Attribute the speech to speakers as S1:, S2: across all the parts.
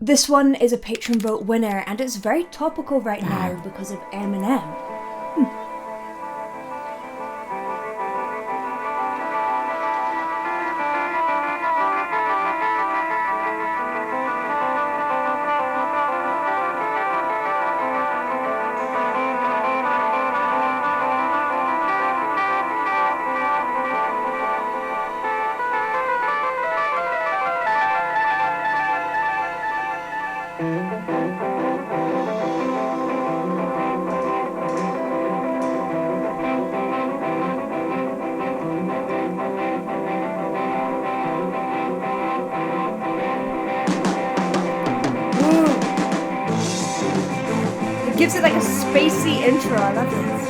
S1: This one is a Patreon vote winner, and it's very topical right now because of Eminem. Gives it like a spacey intro. I love it.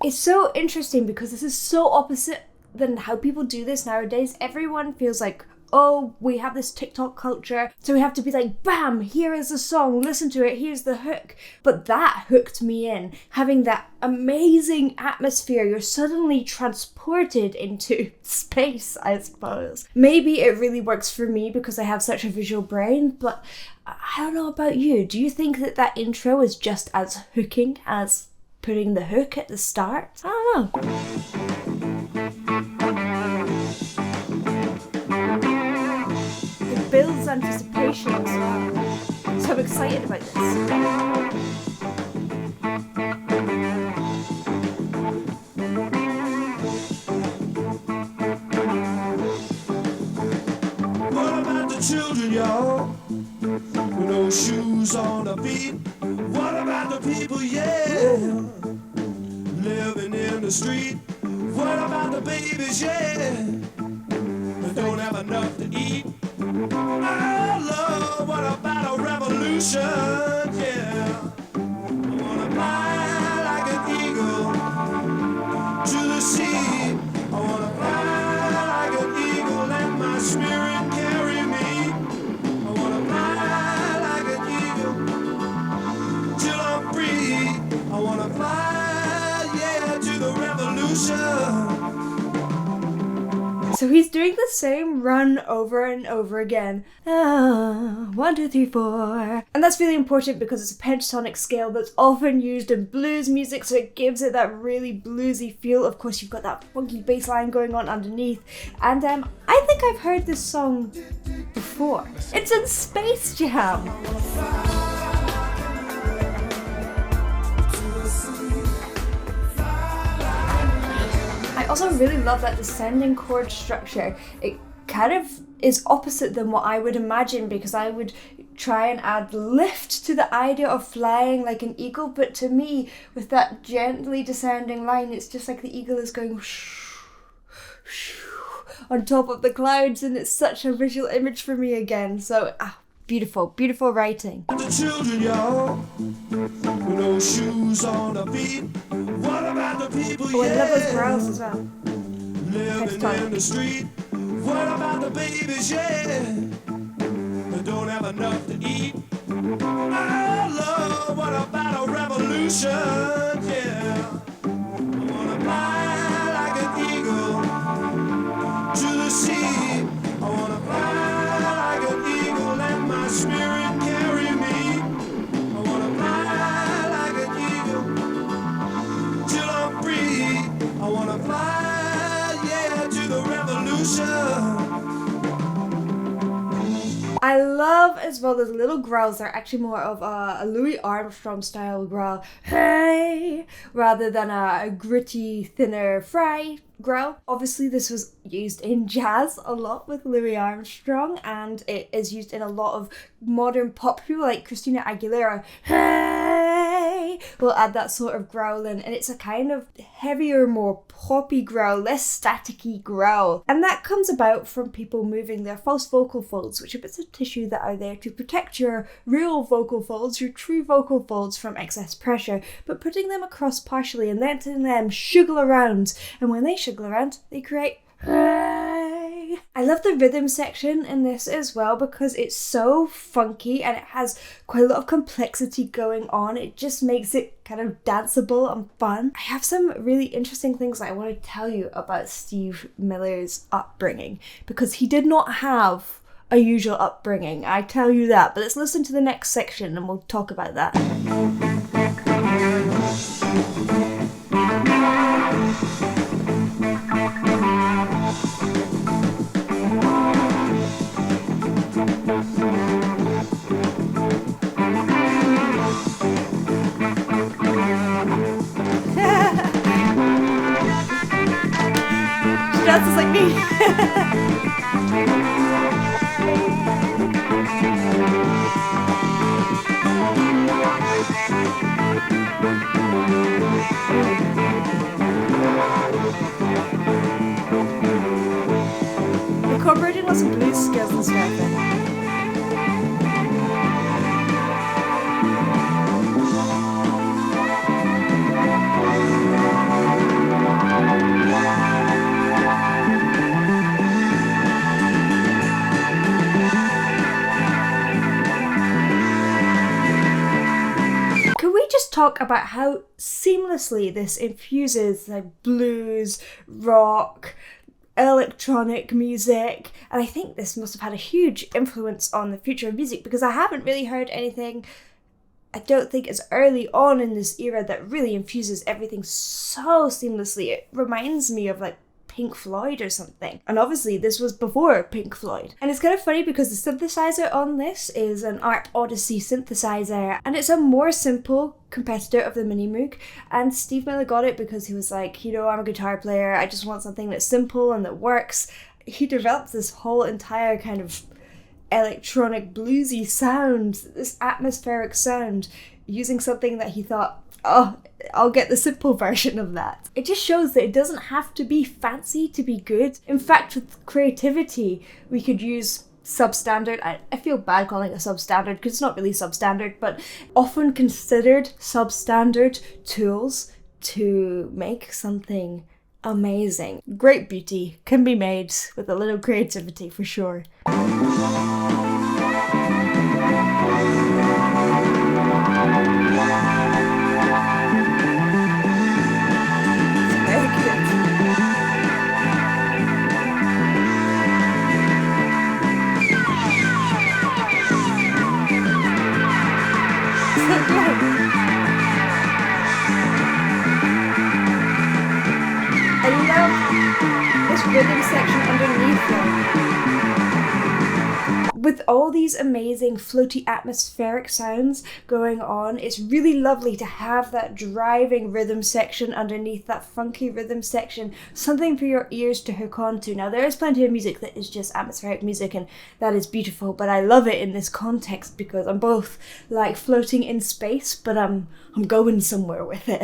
S1: It's so interesting because this is so opposite than how people do this nowadays. Everyone feels like, oh, we have this TikTok culture, so we have to be like, bam, here is the song, listen to it, here's the hook. But that hooked me in. Having that amazing atmosphere, you're suddenly transported into space, I suppose. Maybe it really works for me because I have such a visual brain, but I don't know about you. Do you think that that intro is just as hooking as putting the hook at the start? I don't know. It builds anticipation as well. So I'm excited about this.
S2: What about the children, y'all? With no shoes on their feet. What about the people, yeah, living in the street? What about the babies, yeah, that don't have enough to eat? Oh, Lord, what about a revolution, yeah? I wanna fly like an eagle to the sea. I wanna fly like an eagle, let my spirit carry me. I wanna fly like an eagle till I'm free. I wanna fly, yeah, to the revolution.
S1: So he's doing the same run over and over again. 1, 2, 3, 4. And that's really important because it's a pentatonic scale that's often used in blues music, so it gives it that really bluesy feel. Of course, you've got that funky bass line going on underneath. And I think I've heard this song before. It's in Space Jam. I also really love that descending chord structure. It kind of is opposite than what I would imagine, because I would try and add lift to the idea of flying like an eagle, but to me, with that gently descending line, it's just like the eagle is going on top of the clouds, and it's such a visual image for me again. So beautiful, beautiful writing.
S2: The children, y'all, with no shoes on their feet. What about the people,
S1: Oh, I love those
S2: yeah,
S1: growls as well.
S2: living in the street? What about the babies, yeah, that don't have enough to eat? Oh, Lord, what about a revolution, yeah? I wanna fly like an eagle to the sea. I wanna fly like an eagle, let my spirit carry me. I wanna fly like an eagle till I'm free. I wanna fly, yeah, to the revolution.
S1: I love as well those little growls. They're actually more of a Louis Armstrong style growl, hey, rather than a gritty, thinner fry growl. Obviously this was used in jazz a lot with Louis Armstrong, and it is used in a lot of modern pop. People like Christina Aguilera, hey, will add that sort of growl in, and it's a kind of heavier, more poppy growl, less staticky growl. And that comes about from people moving their false vocal folds, which are bits of tissue that are there to protect your real vocal folds, your true vocal folds, from excess pressure, but putting them across partially and letting them shuggle around. And when they shuggle around, they create I love the rhythm section in this as well because it's so funky and it has quite a lot of complexity going on. It just makes it kind of danceable and fun. I have some really interesting things that I want to tell you about Steve Miller's upbringing because he did not have a usual upbringing, I tell you that. But let's listen to the next section and we'll talk about that. She dances like me. Incorporating lots of blues skills and stuff. Can we just talk about how seamlessly this infuses like blues, rock, electronic music, and I think this must have had a huge influence on the future of music because I haven't really heard anything, I don't think, as early on in this era that really infuses everything so seamlessly. It reminds me of like Pink Floyd or something. And obviously this was before Pink Floyd. And it's kind of funny because the synthesizer on this is an Art Odyssey synthesizer and it's a more simple competitor of the Mini Moog. And Steve Miller got it because he was like, I'm a guitar player, I just want something that's simple and that works. He developed this whole entire kind of electronic bluesy sound, this atmospheric sound, using something that he thought, I'll get the simple version of that. It just shows that it doesn't have to be fancy to be good. In fact, with creativity, we could use substandard. I feel bad calling it substandard because it's not really substandard, but often considered substandard tools to make something amazing. Great beauty can be made with a little creativity for sure. Rhythm section underneath them. With all these amazing floaty atmospheric sounds going on, it's really lovely to have that driving rhythm section underneath, that funky rhythm section, something for your ears to hook onto. Now there is plenty of music that is just atmospheric music and that is beautiful, but I love it in this context because I'm both like floating in space, but I'm going somewhere with it.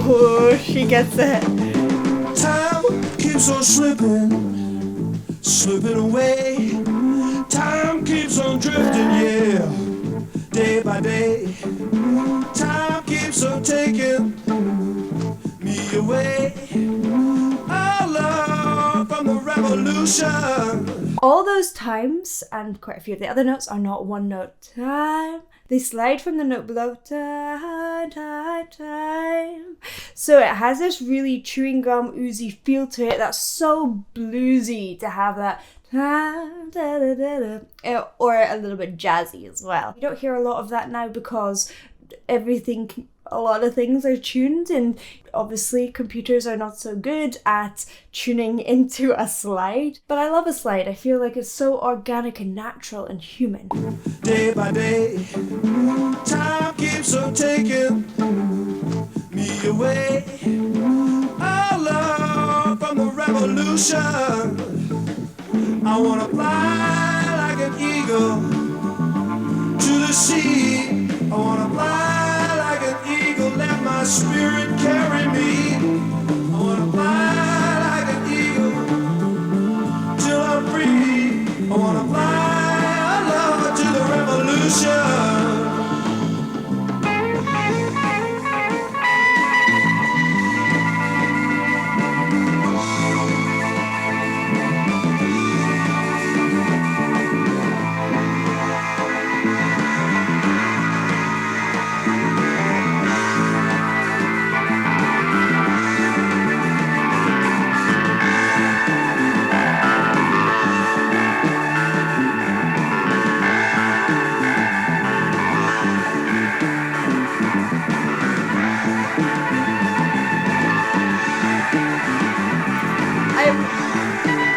S1: Oh, she gets it.
S2: Time keeps on slipping, slipping away. Time keeps on drifting, yeah, day by day. Time keeps on taking me away. Our love from the revolution.
S1: All those times, and quite a few of the other notes, are not one note. Time. They slide from the note below. Time, time, time. So it has this really chewing gum oozy feel to it that's so bluesy to have that. Or a little bit jazzy as well. You don't hear a lot of that now because everything a lot of things are tuned, and obviously computers are not so good at tuning into a slide. But I love a slide. I feel like it's so organic and natural and human.
S2: Day by day, time keeps on taking me away. Oh, love from the revolution. I wanna fly like an eagle to the sea. I wanna fly like an eagle, let my spirit carry me. I wanna fly like an eagle till I'm free. I wanna fly, oh Lord, to the revolution.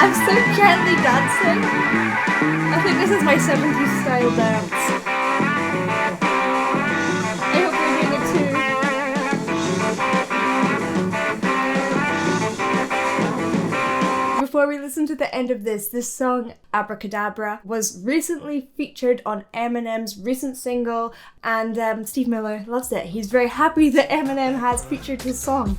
S1: I'm so gently dancing. I think this is my 70s style dance. I hope you're doing it too. Before we listen to the end of this song, Abracadabra, was recently featured on Eminem's recent single, and Steve Miller loves it. He's very happy that Eminem has featured his song.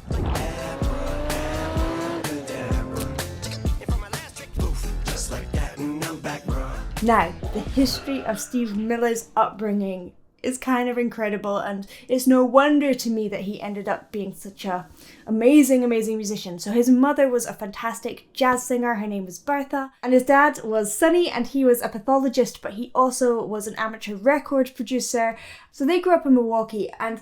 S1: Now, the history of Steve Miller's upbringing is kind of incredible, and it's no wonder to me that he ended up being such a amazing musician. So his mother was a fantastic jazz singer, her name was Bertha, and his dad was Sonny, and he was a pathologist, but he also was an amateur record producer. So they grew up in Milwaukee, and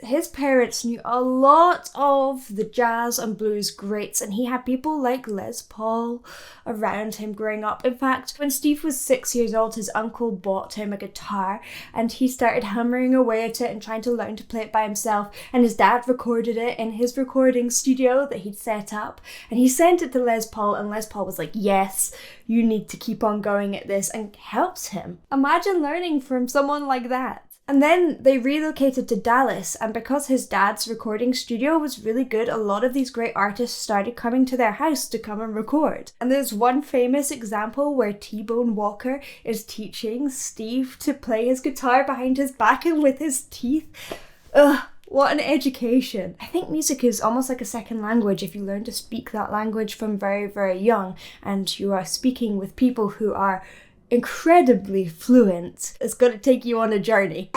S1: his parents knew a lot of the jazz and blues greats, and he had people like Les Paul around him growing up. In fact, when Steve was 6 years old, his uncle bought him a guitar, and he started hammering away at it and trying to learn to play it by himself, and his dad recorded it in his recording studio that he'd set up, and he sent it to Les Paul, and Les Paul was like, yes, you need to keep on going at this, and helps him. Imagine learning from someone like that. And then they relocated to Dallas, and because his dad's recording studio was really good, a lot of these great artists started coming to their house to come and record. And there's one famous example where T-Bone Walker is teaching Steve to play his guitar behind his back and with his teeth. Ugh, what an education. I think music is almost like a second language if you learn to speak that language from very young, and you are speaking with people who are incredibly fluent. It's going to take you on a journey.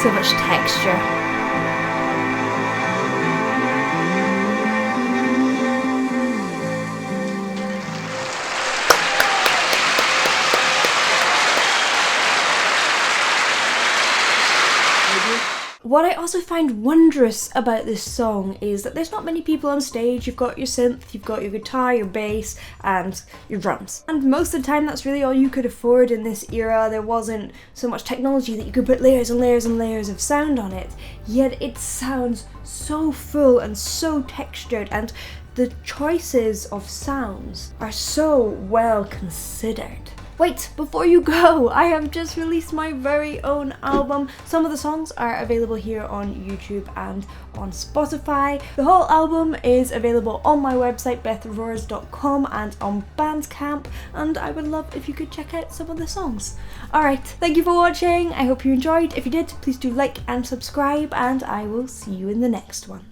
S1: So much texture. What I also find wondrous about this song is that there's not many people on stage. You've got your synth, you've got your guitar, your bass, and your drums. And most of the time that's really all you could afford in this era. There wasn't so much technology that you could put layers and layers and layers of sound on it. Yet it sounds so full and so textured, and the choices of sounds are so well considered. Wait, before you go, I have just released my very own album. Some of the songs are available here on YouTube and on Spotify. The whole album is available on my website, betharoars.com, and on Bandcamp, and I would love if you could check out some of the songs. Alright, thank you for watching. I hope you enjoyed. If you did, please do like and subscribe, and I will see you in the next one.